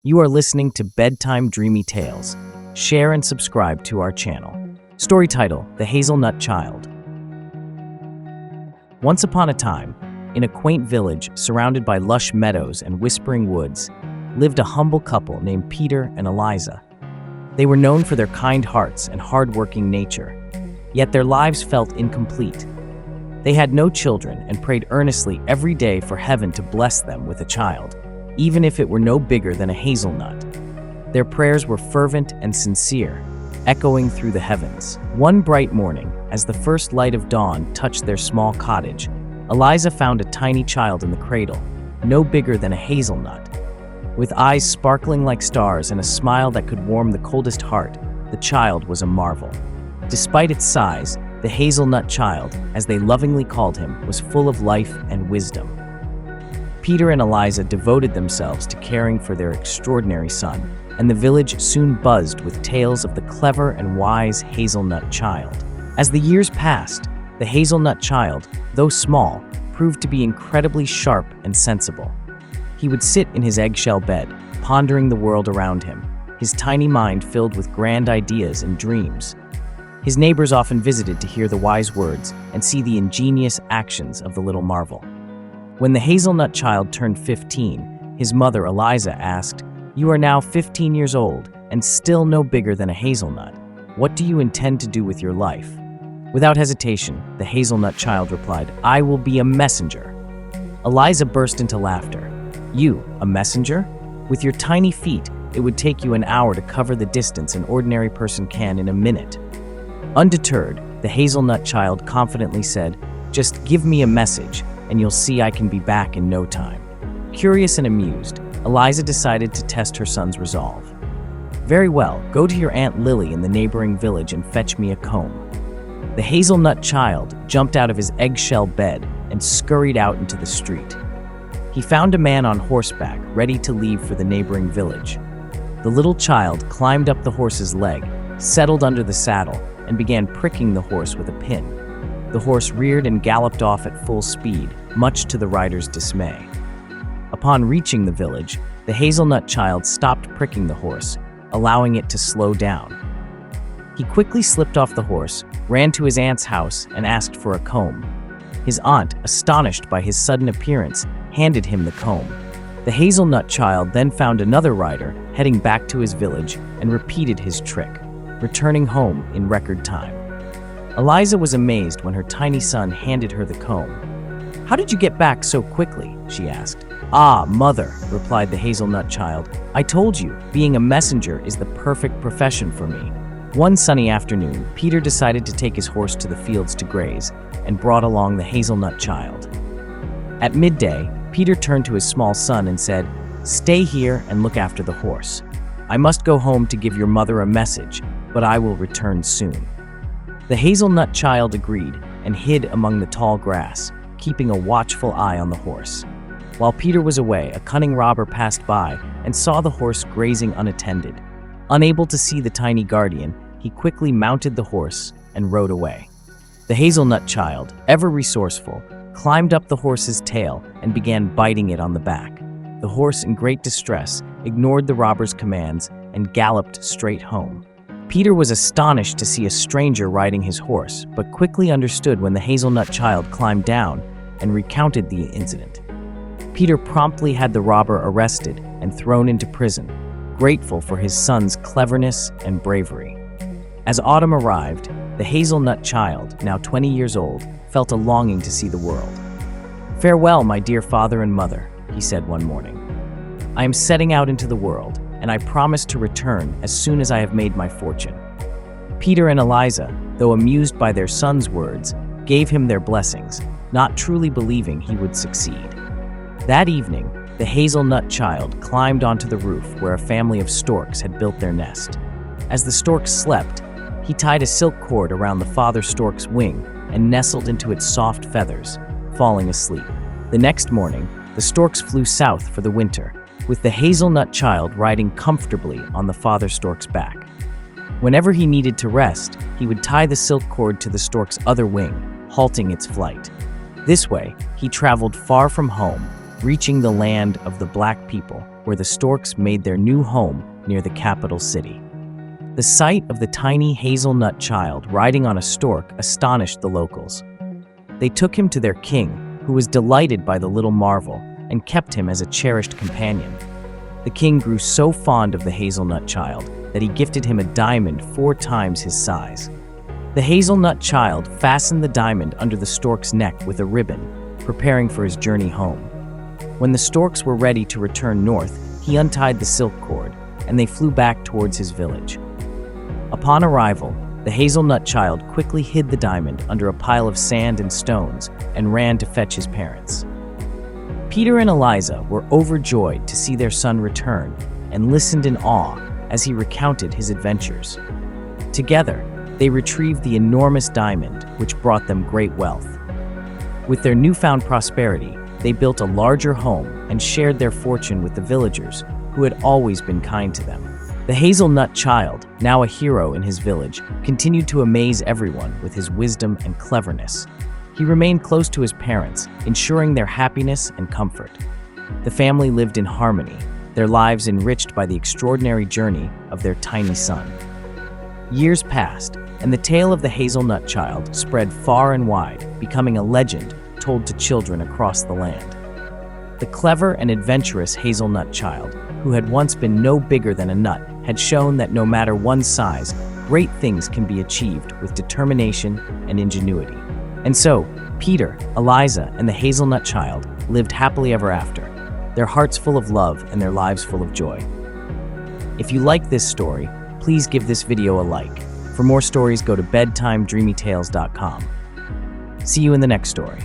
You are listening to Bedtime Dreamy Tales. Share and subscribe to our channel. Story title, The Hazel-Nut Child. Once upon a time, in a quaint village surrounded by lush meadows and whispering woods, lived a humble couple named Peter and Eliza. They were known for their kind hearts and hard-working nature, yet their lives felt incomplete. They had no children and prayed earnestly every day for heaven to bless them with a child, even if it were no bigger than a hazelnut. Their prayers were fervent and sincere, echoing through the heavens. One bright morning, as the first light of dawn touched their small cottage, Eliza found a tiny child in the cradle, no bigger than a hazelnut. With eyes sparkling like stars and a smile that could warm the coldest heart, the child was a marvel. Despite its size, the Hazel-Nut Child, as they lovingly called him, was full of life and wisdom. Peter and Eliza devoted themselves to caring for their extraordinary son, and the village soon buzzed with tales of the clever and wise Hazel-Nut Child. As the years passed, the Hazel-Nut Child, though small, proved to be incredibly sharp and sensible. He would sit in his eggshell bed, pondering the world around him, his tiny mind filled with grand ideas and dreams. His neighbors often visited to hear the wise words and see the ingenious actions of the little marvel. When the Hazel-Nut Child turned 15, his mother Eliza asked, "You are now 15 years old and still no bigger than a hazelnut. What do you intend to do with your life?" Without hesitation, the Hazel-Nut Child replied, "I will be a messenger." Eliza burst into laughter. "You, a messenger? With your tiny feet, it would take you an hour to cover the distance an ordinary person can in a minute." Undeterred, the Hazel-Nut Child confidently said, "Just give me a message, and you'll see I can be back in no time." Curious and amused, Eliza decided to test her son's resolve. "Very well, go to your Aunt Lily in the neighboring village and fetch me a comb." The Hazel-Nut Child jumped out of his eggshell bed and scurried out into the street. He found a man on horseback, ready to leave for the neighboring village. The little child climbed up the horse's leg, settled under the saddle, and began pricking the horse with a pin. The horse reared and galloped off at full speed, much to the rider's dismay. Upon reaching the village, the Hazel-Nut Child stopped pricking the horse, allowing it to slow down. He quickly slipped off the horse, ran to his aunt's house, and asked for a comb. His aunt, astonished by his sudden appearance, handed him the comb. The Hazel-Nut Child then found another rider heading back to his village and repeated his trick, returning home in record time. Eliza was amazed when her tiny son handed her the comb. "How did you get back so quickly?" she asked. "Ah, mother," replied the Hazel-Nut Child, "I told you, being a messenger is the perfect profession for me." One sunny afternoon, Peter decided to take his horse to the fields to graze and brought along the Hazel-Nut Child. At midday, Peter turned to his small son and said, "Stay here and look after the horse. I must go home to give your mother a message, but I will return soon." The Hazel-Nut Child agreed and hid among the tall grass, keeping a watchful eye on the horse. While Peter was away, a cunning robber passed by and saw the horse grazing unattended. Unable to see the tiny guardian, he quickly mounted the horse and rode away. The Hazel-Nut Child, ever resourceful, climbed up the horse's tail and began biting it on the back. The horse, in great distress, ignored the robber's commands and galloped straight home. Peter was astonished to see a stranger riding his horse, but quickly understood when the Hazel-Nut Child climbed down and recounted the incident. Peter promptly had the robber arrested and thrown into prison, grateful for his son's cleverness and bravery. As autumn arrived, the Hazel-Nut Child, now 20 years old, felt a longing to see the world. "Farewell, my dear father and mother," he said one morning. "I am setting out into the world, and I promise to return as soon as I have made my fortune." Peter and Eliza, though amused by their son's words, gave him their blessings, not truly believing he would succeed. That evening, the Hazel-Nut Child climbed onto the roof where a family of storks had built their nest. As the storks slept, he tied a silk cord around the father stork's wing and nestled into its soft feathers, falling asleep. The next morning, the storks flew south for the winter, with the Hazel-Nut Child riding comfortably on the father stork's back. Whenever he needed to rest, he would tie the silk cord to the stork's other wing, halting its flight. This way, he traveled far from home, reaching the land of the Black people, where the Storks made their new home near the capital city. The sight of the tiny Hazel-Nut Child riding on a stork astonished the locals. They took him to their king, who was delighted by the little marvel and kept him as a cherished companion. The king grew so fond of the Hazel-Nut Child that he gifted him a diamond 4 times his size. The Hazel-Nut Child fastened the diamond under the stork's neck with a ribbon, preparing for his journey home. When the storks were ready to return north, he untied the silk cord, and they flew back towards his village. Upon arrival, the Hazel-Nut Child quickly hid the diamond under a pile of sand and stones and ran to fetch his parents. Peter and Eliza were overjoyed to see their son return and listened in awe as he recounted his adventures. Together, they retrieved the enormous diamond, which brought them great wealth. With their newfound prosperity, they built a larger home and shared their fortune with the villagers, who had always been kind to them. The Hazel-Nut Child, now a hero in his village, continued to amaze everyone with his wisdom and cleverness. He remained close to his parents, ensuring their happiness and comfort. The family lived in harmony, their lives enriched by the extraordinary journey of their tiny son. Years passed, and the tale of the Hazel-Nut Child spread far and wide, becoming a legend told to children across the land. The clever and adventurous Hazel-Nut Child, who had once been no bigger than a nut, had shown that no matter one's size, great things can be achieved with determination and ingenuity. And so, Peter, Eliza, and the Hazel-Nut Child lived happily ever after, their hearts full of love and their lives full of joy. If you like this story, please give this video a like. For more stories, go to bedtimedreamytales.com. See you in the next story.